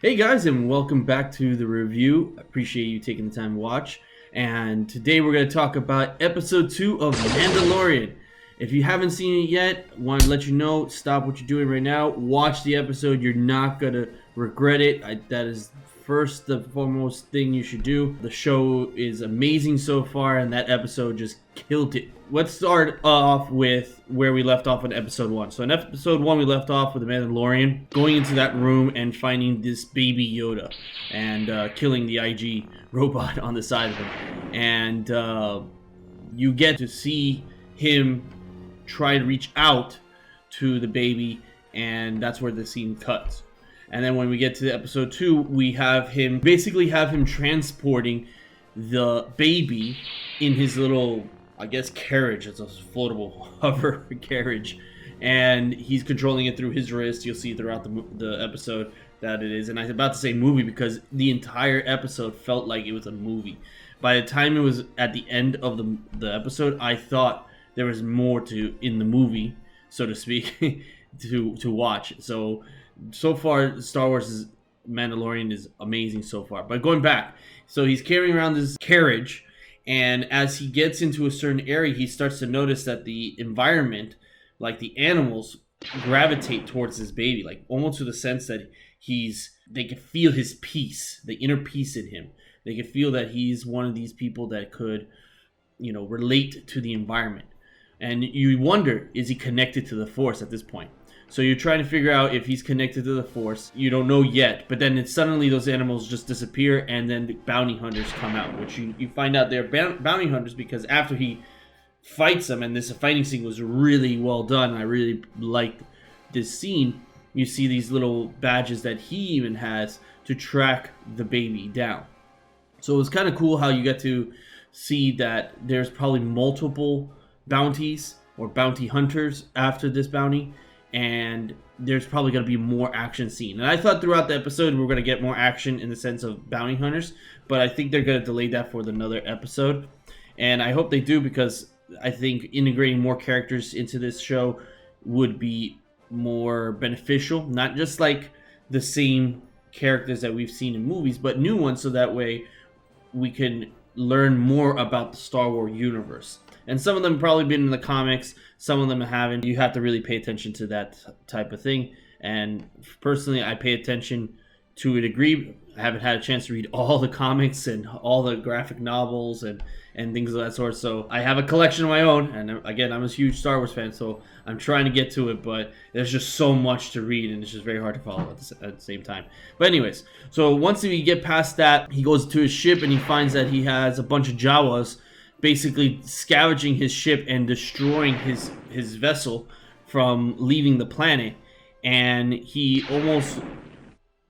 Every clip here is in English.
Hey guys, and welcome back to the review. I appreciate you taking the time to watch. And today we're going to talk about episode 2 of Mandalorian. If you haven't seen it yet, I want to let you know, stop what you're doing right now. Watch the episode. You're not going to regret it. That is first the foremost thing you should do. The show is amazing so far, and that episode just killed it. Let's start off with where we left off in episode 1. So in episode 1, we left off with the Mandalorian going into that room and finding this baby Yoda and killing the IG robot on the side of him. And you get to see him try to reach out to the baby, and that's where the scene cuts. And then when we get to episode 2, we have him transporting the baby in his little, I guess, carriage. It's a floatable hover carriage, and he's controlling it through his wrist. You'll see throughout the episode that it is. And I was about to say movie because the entire episode felt like it was a movie. By the time it was at the end of the episode, I thought there was more in the movie, so to speak, to watch. So far, Star Wars' Mandalorian is amazing so far. But going back, so he's carrying around this carriage, and as he gets into a certain area, he starts to notice that the environment, like the animals, gravitate towards this baby, like almost to the sense that they can feel his peace, the inner peace in him. They can feel that he's one of these people that could, relate to the environment. And you wonder, is he connected to the Force at this point? So you're trying to figure out if he's connected to the Force. You don't know yet, but then suddenly those animals just disappear, and then the bounty hunters come out, which you find out they're bounty hunters because after he fights them, and this fighting scene was really well done, I really liked this scene, you see these little badges that he even has to track the baby down. So it was kind of cool how you get to see that there's probably multiple bounties or bounty hunters after this bounty, and there's probably going to be more action scene. And I thought throughout the episode we were going to get more action in the sense of bounty hunters, but I think they're going to delay that for another episode. And I hope they do, because I think integrating more characters into this show would be more beneficial. Not just like the same characters that we've seen in movies, but new ones, so that way we can learn more about the Star Wars universe. And some of them have probably been in the comics, some of them haven't. You have to really pay attention to that type of thing. And personally, I pay attention to a degree. I haven't had a chance to read all the comics and all the graphic novels and things of that sort. So I have a collection of my own. And again, I'm a huge Star Wars fan, so I'm trying to get to it. But there's just so much to read, and it's just very hard to follow at the same time. But anyways, so once we get past that, he goes to his ship and he finds that he has a bunch of Jawas basically scavenging his ship and destroying his vessel from leaving the planet. And he almost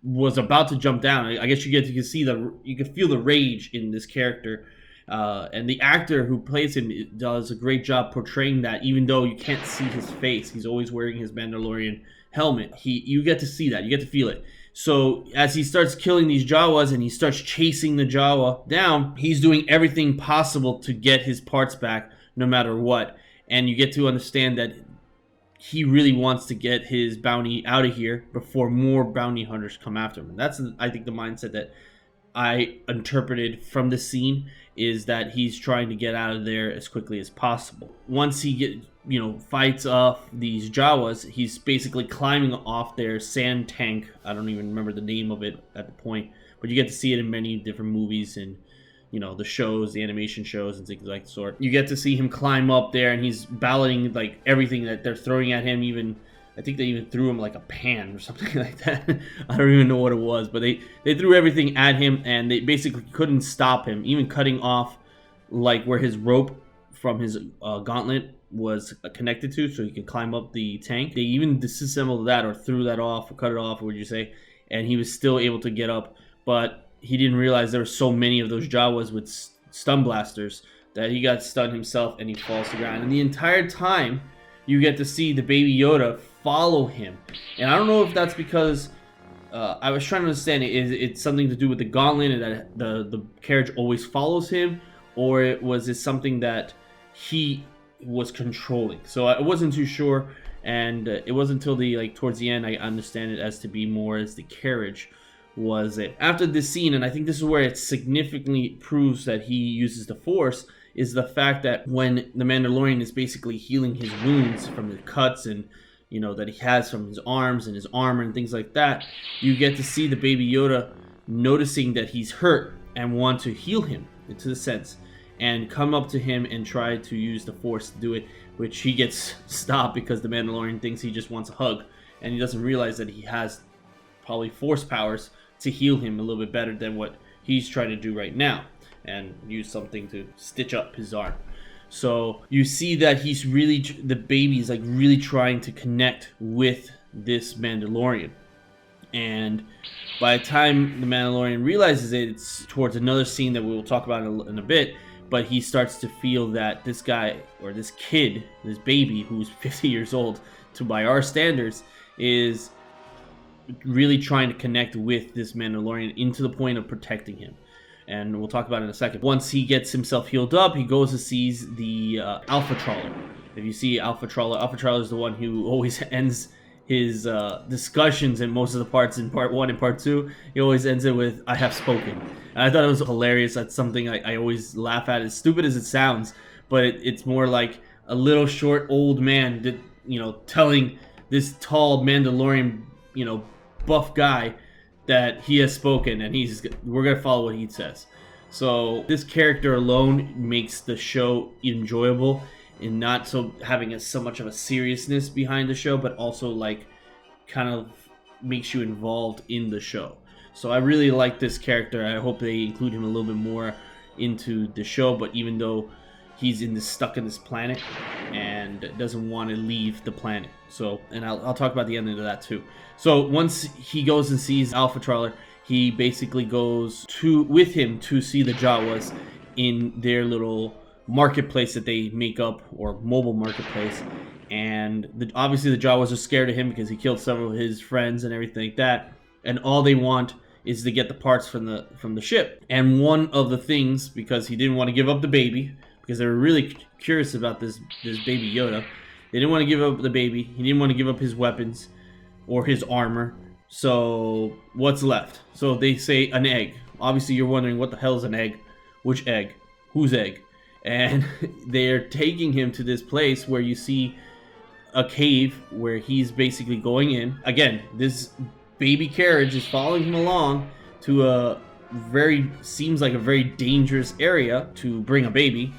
was about to jump down. I guess you can feel the rage in this character, and the actor who plays him does a great job portraying that. Even though you can't see his face, he's always wearing his Mandalorian helmet. You get to see that, you get to feel it. So as he starts killing these Jawas and he starts chasing the Jawa down, he's doing everything possible to get his parts back no matter what. And you get to understand that he really wants to get his bounty out of here before more bounty hunters come after him. And that's, I think, the mindset that I interpreted from the scene, is that he's trying to get out of there as quickly as possible. Once he fights off these Jawas, he's basically climbing off their sand tank. I don't even remember the name of it at the point, but you get to see it in many different movies and the shows, the animation shows and things like that sort. You get to see him climb up there, and he's battling like everything that they're throwing at him. Even I think they even threw him like a pan or something like that. I don't even know what it was, but they threw everything at him, and they basically couldn't stop him, even cutting off like where his rope from his gauntlet was connected to, so he could climb up the tank. They even disassembled that or threw that off or cut it off, would you say, and he was still able to get up. But he didn't realize there were so many of those Jawas with stun blasters that he got stunned himself and he falls to the ground. And the entire time you get to see the baby Yoda follow him. And I don't know if that's because I was trying to understand it's something to do with the gauntlet and that the carriage always follows him, or was it something that he was controlling? So I wasn't too sure, and it wasn't until towards the end I understand it as to be more as the carriage was it. After this scene, and I think this is where it significantly proves that he uses the Force, is the fact that when the Mandalorian is basically healing his wounds from the cuts and that he has from his arms and his armor and things like that, you get to see the baby Yoda noticing that he's hurt and want to heal him, into the sense, and come up to him and try to use the Force to do it, which he gets stopped because the Mandalorian thinks he just wants a hug, and he doesn't realize that he has probably Force powers to heal him a little bit better than what he's trying to do right now, and use something to stitch up his arm. So you see that he's really, the baby is like really trying to connect with this Mandalorian. And by the time the Mandalorian realizes it, it's towards another scene that we will talk about in a bit, but he starts to feel that this guy, or this kid, this baby who's 50 years old by our standards, is really trying to connect with this Mandalorian into the point of protecting him. And we'll talk about it in a second. Once he gets himself healed up, he goes and sees the Alpha Trawler. If you see Alpha Trawler is the one who always ends his discussions in most of the parts in part 1 and part 2. He always ends it with, "I have spoken." And I thought it was hilarious. That's something I always laugh at, as stupid as it sounds, but it's more like a little short old man that, telling this tall Mandalorian, buff guy that he has spoken, and we're gonna follow what he says. So this character alone makes the show enjoyable, and not so having so much of a seriousness behind the show, but also like kind of makes you involved in the show. So I really like this character. I hope they include him a little bit more into the show, but even though he's stuck in this planet and doesn't want to leave the planet. So, and I'll talk about the ending of that too. So once he goes and sees Alpha Trawler, he basically goes with him to see the Jawas in their little marketplace that they make up, or mobile marketplace. And obviously the Jawas are scared of him because he killed several of his friends and everything like that. And all they want is to get the parts from the ship. And one of the things, because he didn't want to give up the baby, because they were really curious about this baby Yoda, they didn't want to give up the baby. He didn't want to give up his weapons or his armor. So what's left? So they say an egg. Obviously you're wondering, what the hell is an egg? Which egg? Whose egg? And they're taking him to this place where you see a cave where he's basically going in. Again, this baby carriage is following him along to seems like a very dangerous area to bring a baby.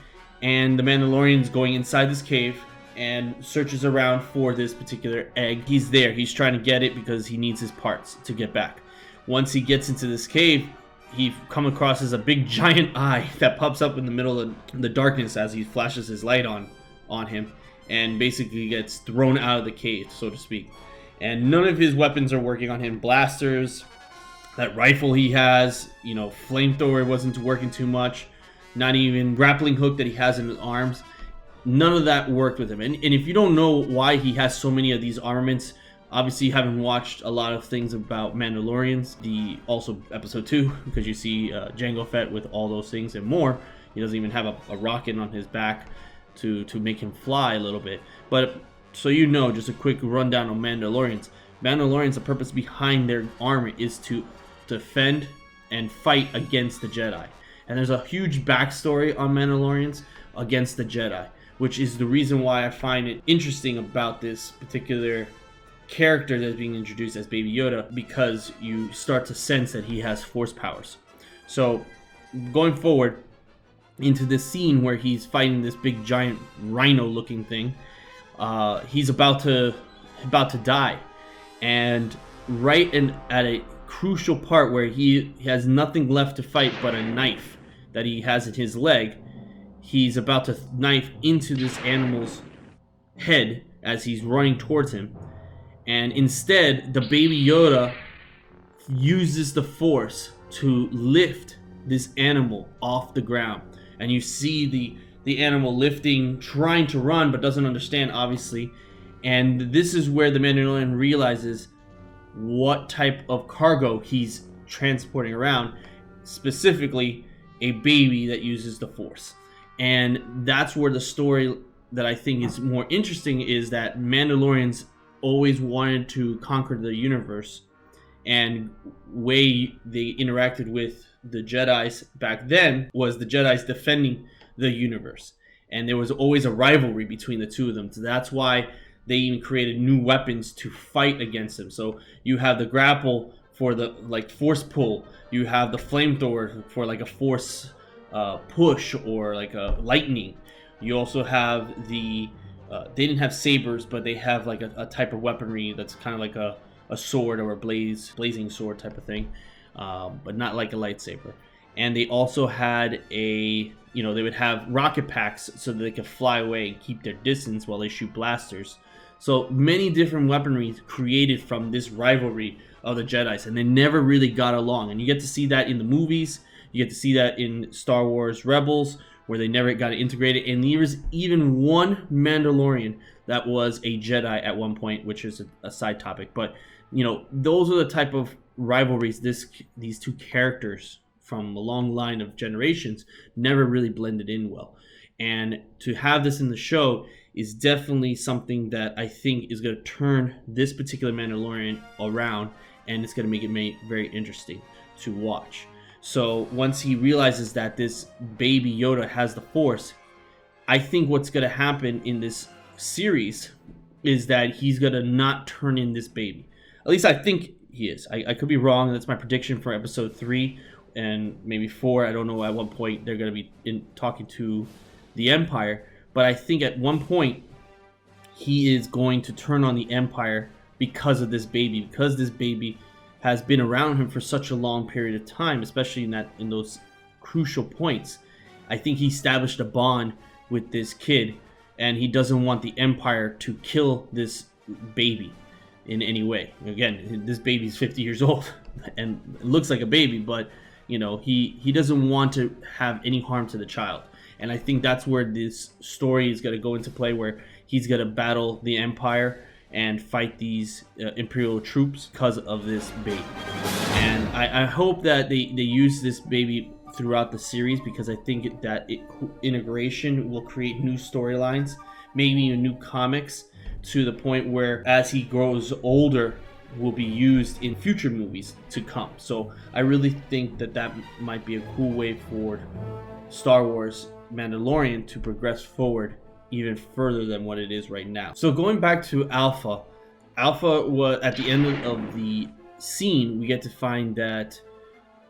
And the Mandalorian's going inside this cave and searches around for this particular egg. He's there. He's trying to get it because he needs his parts to get back. Once he gets into this cave, he come across as a big giant eye that pops up in the middle of the darkness as he flashes his light on him, and basically gets thrown out of the cave, so to speak. And none of his weapons are working on him. Blasters, that rifle he has, flamethrower wasn't working too much. Not even grappling hook that he has in his arms. None of that worked with him. And if you don't know why he has so many of these armaments, obviously you haven't watched a lot of things about Mandalorians. Also episode 2, because you see Jango Fett with all those things and more. He doesn't even have a rocket on his back to make him fly a little bit. But so just a quick rundown on Mandalorians. Mandalorians, the purpose behind their armor is to defend and fight against the Jedi. And there's a huge backstory on Mandalorians against the Jedi, which is the reason why I find it interesting about this particular character that's being introduced as Baby Yoda, because you start to sense that he has Force powers. So going forward into this scene where he's fighting this big giant rhino looking thing, he's about to die, and at a crucial part where he has nothing left to fight but a knife that he has in his leg, he's about to knife into this animal's head as he's running towards him. And instead, the Baby Yoda uses the Force to lift this animal off the ground. And you see the animal lifting, trying to run, but doesn't understand, obviously. And this is where the Mandalorian realizes what type of cargo he's transporting around, specifically a baby that uses the Force. And that's where the story that I think is more interesting is that Mandalorians always wanted to conquer the universe, And way they interacted with the Jedis back then was the Jedis defending the universe, and there was always a rivalry between the two of them. So that's why they even created new weapons to fight against them. So you have the grapple for the like force pull, you have the flamethrower for like a force push or like a lightning. You also have the they didn't have sabers, but they have like a type of weaponry that's kind of like a sword or a blazing sword type of thing, but not like a lightsaber. And they also had they would have rocket packs so that they could fly away and keep their distance while they shoot blasters. So many different weaponry created from this rivalry of the Jedis, and they never really got along. And you get to see that in the movies. You get to see that in Star Wars Rebels, where they never got integrated. And there was even one Mandalorian that was a Jedi at one point, which is a side topic. But those are the type of rivalries these two characters from a long line of generations never really blended in well. And to have this in the show is definitely something that I think is going to turn this particular Mandalorian around, and it's going to make it very interesting to watch. So once he realizes that this baby Yoda has the Force, I think what's going to happen in this series is that he's going to not turn in this baby. At least I think he is. I could be wrong. That's my prediction for episode 3 and maybe 4. I don't know at what point they're going to be talking to the Empire. But I think at one point he is going to turn on the Empire because of this baby. Because this baby has been around him for such a long period of time, especially in those crucial points. I think he established a bond with this kid, and he doesn't want the Empire to kill this baby in any way. Again, this baby's 50 years old and looks like a baby, but he doesn't want to have any harm to the child. And I think that's where this story is going to go into play, where he's going to battle the Empire and fight these Imperial troops because of this baby. And I hope that they use this baby throughout the series, because I think that integration will create new storylines, maybe even new comics, to the point where as he grows older will be used in future movies to come. So I really think that might be a cool way for Star Wars Mandalorian to progress forward even further than what it is right now. So going back to Alpha was at the end of the scene, we get to find that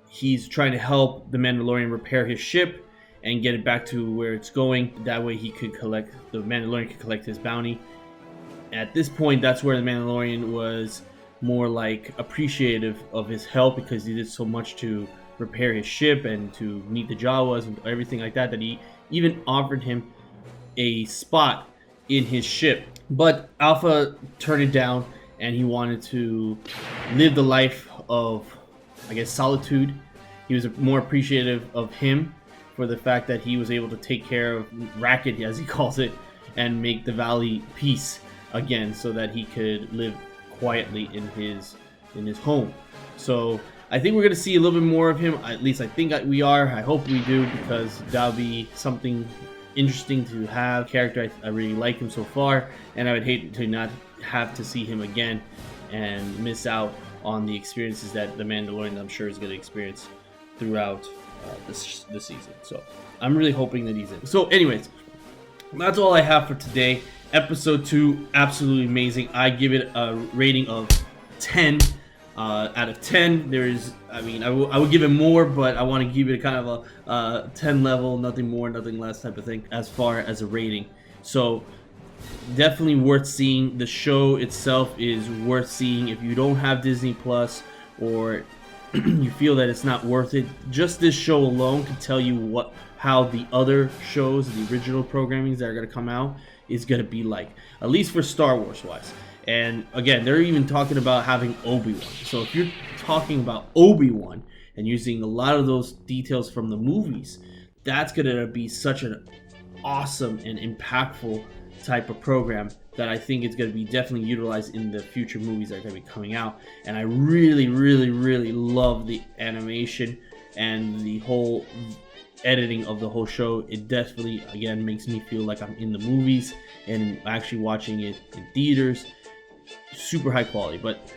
he's trying to help the Mandalorian repair his ship and get it back to where it's going. That way the Mandalorian could collect his bounty. At this point, that's where the Mandalorian was more like appreciative of his help, because he did so much to repair his ship and to meet the Jawas and everything like that, that he even offered him a spot in his ship. But Alpha turned it down, and he wanted to live the life of, I guess, solitude. He was more appreciative of him for the fact that he was able to take care of Racket, as he calls it, and make the valley peace again, so that he could live quietly in his home. So I think we're going to see a little bit more of him. At least I think we are. I hope we do, because that'll be something interesting to have. Character, I really like him so far, and I would hate to not have to see him again and miss out on the experiences that the Mandalorian, I'm sure, is going to experience throughout this season. So I'm really hoping that he's in. So anyways, that's all I have for today. Episode 2, absolutely amazing. I give it a rating of 10 out of 10. I would give it more, but I want to give it kind of a 10 level, nothing more, nothing less type of thing as far as a rating. So definitely worth seeing. The show itself is worth seeing. If you don't have Disney Plus, or you feel that it's not worth it, just this show alone can tell you how the other shows, the original programmings that are going to come out, is going to be like, at least for Star Wars wise. And again, they're even talking about having Obi-Wan. So if you're talking about Obi-Wan and using a lot of those details from the movies, that's going to be such an awesome and impactful type of program that I think it's going to be definitely utilized in the future movies that are going to be coming out. And I really, really, really love the animation and the whole editing of the whole show. It definitely, again, makes me feel like I'm in the movies and actually watching it in theaters. Super high quality. But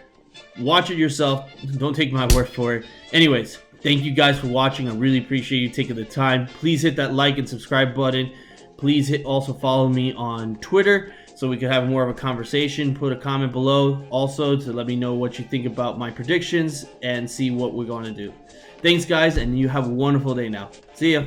Watch it yourself. Don't take my word for it. Anyways, thank you guys for watching. I really appreciate you taking the time. Please hit that like and subscribe button. Please also follow me on Twitter so we can have more of a conversation. Put a comment below also to let me know what you think about my predictions and see what we're going to do. Thanks, guys, and you have a wonderful day now. See ya.